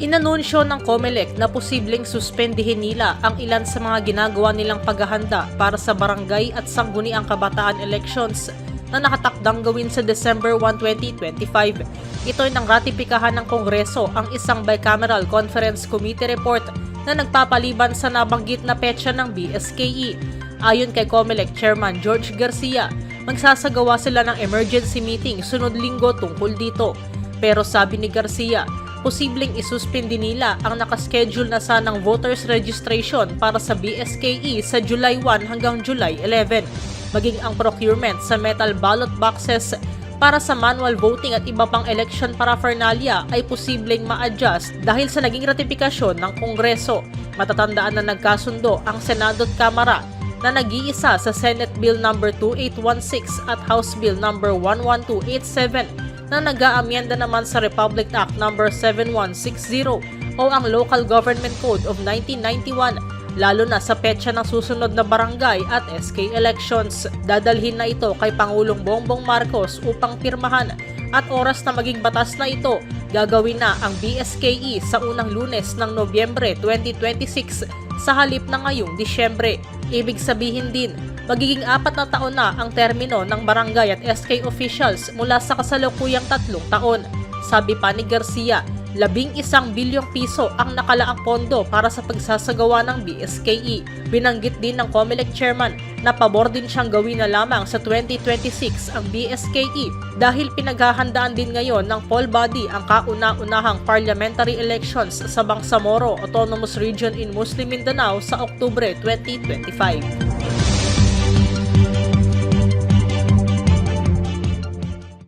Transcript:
Inanunsyo ng COMELEC na posibleng suspendihin nila ang ilan sa mga ginagawa nilang paghahanda para sa barangay at sangguniang kabataan elections na nakatakdang gawin sa December 1, 2025. Ito'y nang ratipikahan ng Kongreso ang isang bicameral conference committee report na nagpapaliban sa nabanggit na petsa ng BSKE. Ayon kay COMELEC Chairman George Garcia, magsasagawa sila ng emergency meeting sunod linggo tungkol dito. Pero sabi ni Garcia, posibleng isuspindi nila ang nakaschedule na sanang voters registration para sa BSKE sa July 1 hanggang July 11. Maging ang procurement sa metal ballot boxes para sa manual voting at iba pang election paraphernalia ay posibleng ma-adjust dahil sa naging ratifikasyon ng Kongreso. Matatandaan na nagkasundo ang Senado at Kamara na nag-iisa sa Senate Bill No. 2816 at House Bill No. 11287 na nag-aamyenda naman sa Republic Act No. 7160 o ang Local Government Code of 1991, lalo na sa petsa ng susunod na barangay at SK elections. Dadalhin na ito kay Pangulong Bongbong Marcos upang pirmahan at oras na maging batas na ito, gagawin na ang BSKE sa unang Lunes ng Nobyembre 2026 sa halip na ngayong Disyembre. Ibig sabihin din, magiging 4 na taon na ang termino ng barangay at SK officials mula sa kasalukuyang 3 taon. Sabi pa ni Garcia, 11 bilyong piso ang nakalaang pondo para sa pagsasagawa ng BSKE. Binanggit din ng COMELEC Chairman na pabor din siyang gawin na lamang sa 2026 ang BSKE dahil pinaghahandaan din ngayon ng poll body ang kauna-unahang parliamentary elections sa Bangsamoro Autonomous Region in Muslim Mindanao sa Oktubre 2025.